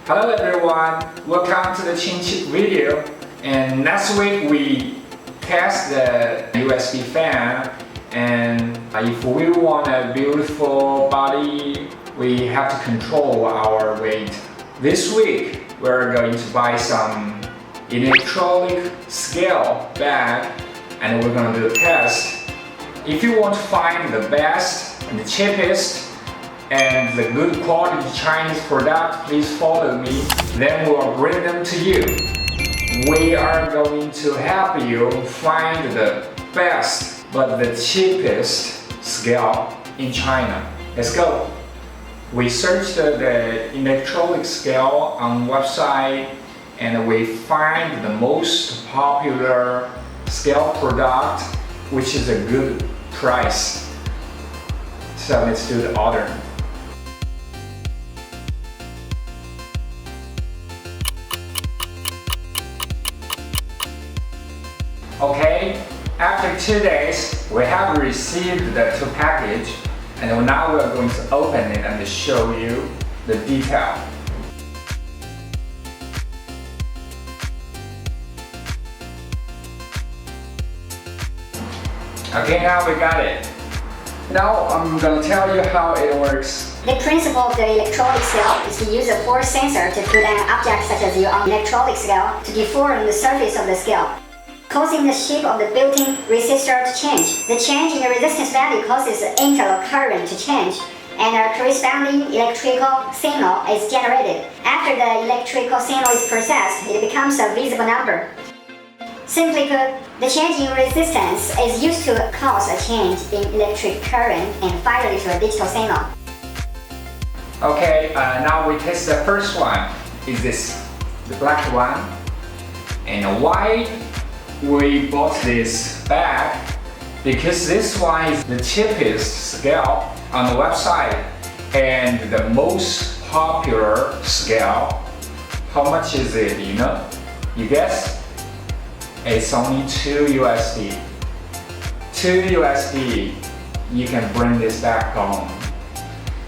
Hello everyone, welcome to the Chinchip video. And next week we test the USB fan, and if we want a beautiful body, we have to control our weight. This week we're going to buy some electronic scale bag and we're going to do a test. If you want to find the best and the cheapest and the good quality Chinese product, please follow me, then we'll bring them to you. We are going to help you find the best but the cheapest scale in China. Let's go. We searched the electronic scale on website and we find the most popular scale product which is a good price. So let's do the order. Okay, after 2 days, we have received the 2 package, and now we're going to open it and show you the detail. Okay, now we got it. Now I'm going to tell you how it works. The principle of the electronic scale is to use a force sensor to put an object such as your electronic scale to deform the surface of the scale, causing the shape of the built-in resistor to change. The change in the resistance value causes the internal current to change, and a corresponding electrical signal is generated. After the electrical signal is processed, it becomes a visible number. Simply put, the change in resistance is used to cause a change in electric current and finally to a digital signal. Okay, now we test the first one. Is this the black one? And why we bought this bag? Because this one is the cheapest scale on the website and the most popular scale. How much is it, you know? You guess? It's only 2 USD. 2 USD, you can bring this back home.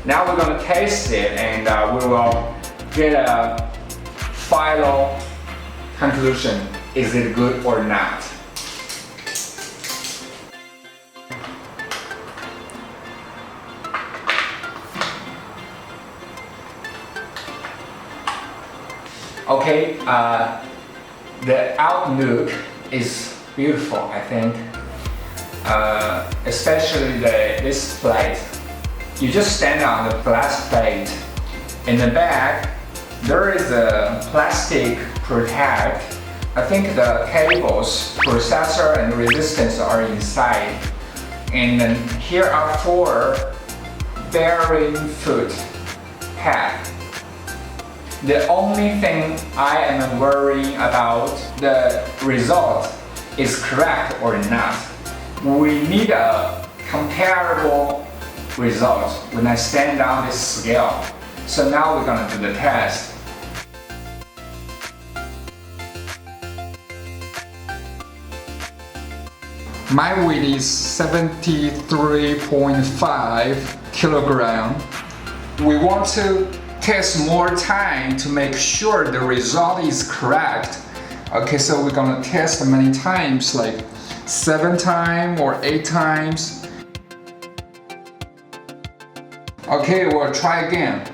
Now we're going to taste it and we will get a final conclusion. Is it good or not? Okay, the outlook is beautiful, I think. Especially this plate. You just stand on the glass plate. In the back, there is a plastic protect. I think the cables, processor and resistance are inside. And then here are 4 bearing foot pads. The only thing I am worrying about the result is correct or not. We need a comparable result when I stand on this scale. So now we're gonna do the test. My weight is 73.5 kilogram. We want to test more time to make sure the result is correct. Okay, so we're gonna test many times, like 7 times or 8 times. Okay, we'll try again.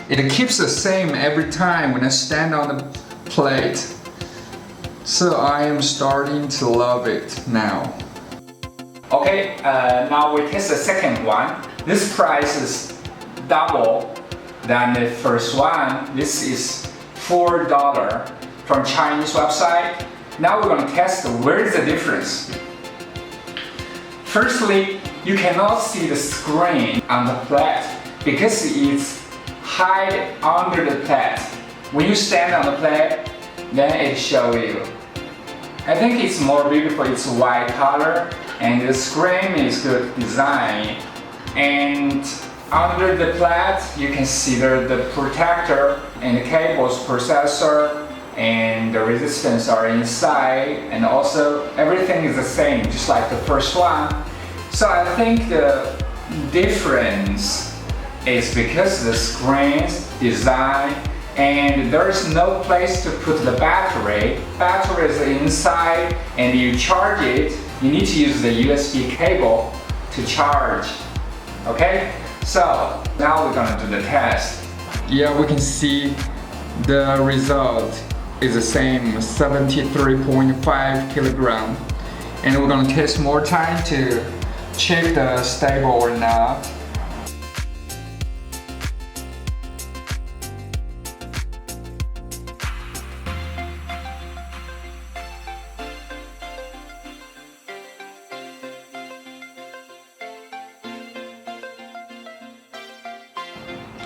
It keeps the same every time when I stand on the plate. So I am starting to love it now. Okay, now we test the second one. This price is double than the first one. This is $4 from Chinese website. Now we're going to test where is the difference. Firstly, you cannot see the screen on the plate because it's hide under the plate. When you stand on the plate, then it shows you. I think it's more beautiful, it's white color and the screen is good design. And under the plate you can see the protector and the cables, processor and the resistance are inside, and also everything is the same just like the first one. So I think the difference is because the screen's design and there's no place to put the battery. Battery is inside and you charge it. You need to use the USB cable to charge. Okay? So now we're gonna do the test. Yeah, we can see the result is the same, 73.5 kilogram. And we're gonna test more time to check the stable or not.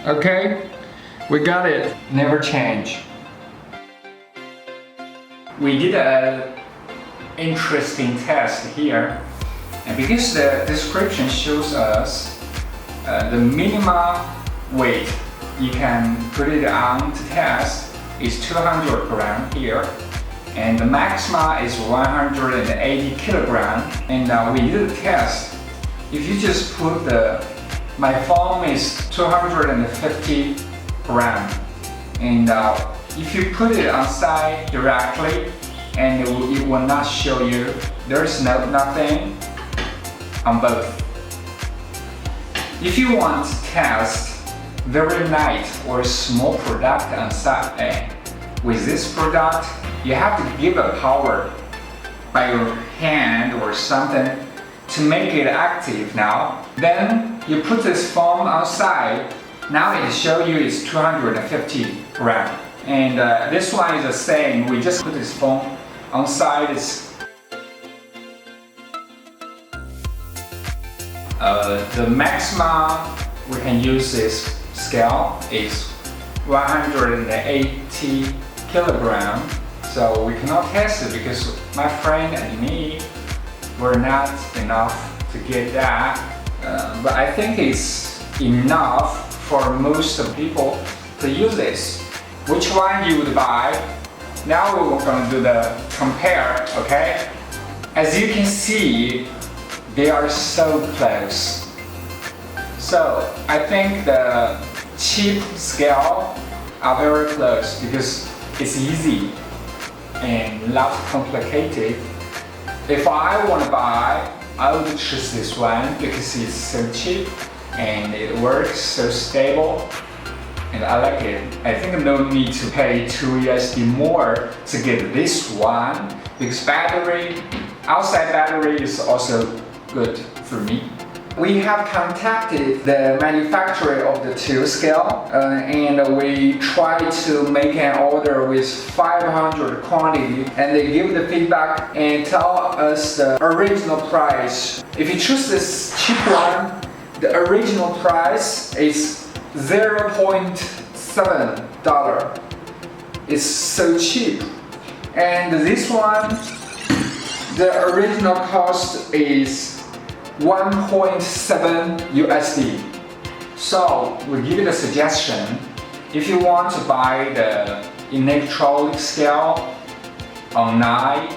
Okay, we got it. Never change. We did an interesting test here, and because the description shows us the minimum weight you can put it on to test is 200 gram here, and the maximum is 180 kilogram. And we did a test. If you just put my foam is 250 gram, and if you put it outside directly, and it will not show you. There's nothing on both. If you want to test very light or small product outside, with this product, you have to give a power by your hand or something to make it active now. Then you put this foam outside. Now it shows you it's 250 gram. And this one is the same. We just put this foam on side. The maximum we can use this scale is 180 kilogram. So we cannot test it because my friend and me were not enough to get that. But I think it's enough for most of people to use this. Which one you would buy? Now we're going to do the compare, okay? As you can see, they are so close. So I think the cheap scale are very close because it's easy and not complicated. If I want to buy, I would choose this one because it's so cheap and it works so stable. And I like it. I think no need to pay $2 more to get this one because outside battery is also good for me. We have contacted the manufacturer of the 2 scale and we tried to make an order with 500 quantity, and they give the feedback and tell us the original price. If you choose this cheap one, the original price is $0.7. It's so cheap. And this one, the original cost is 1.7 USD. So we give you the suggestion. If you want to buy the electronic scale online,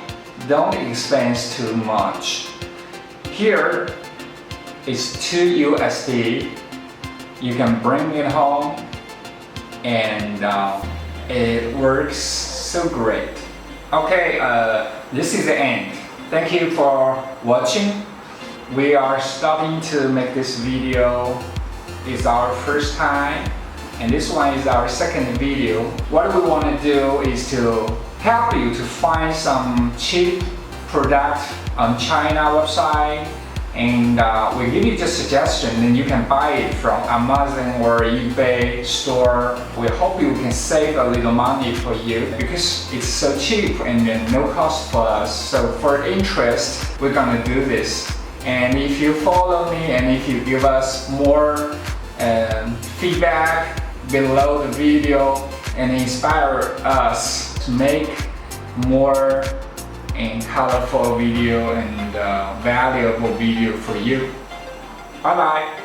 don't expense too much. Here is 2 USD. You can bring it home and it works so great. Okay, this is the end. Thank you for watching. We are starting to make this video. It's our first time and this one is our second video. What we want to do is to help you to find some cheap product on China website, and we give you just suggestion and you can buy it from Amazon or eBay store. We hope you can save a little money for you because it's so cheap and no cost for us. So for interest, we're gonna do this. And if you follow me and if you give us more feedback below the video and inspire us to make more and colorful video and valuable video for you. Bye bye.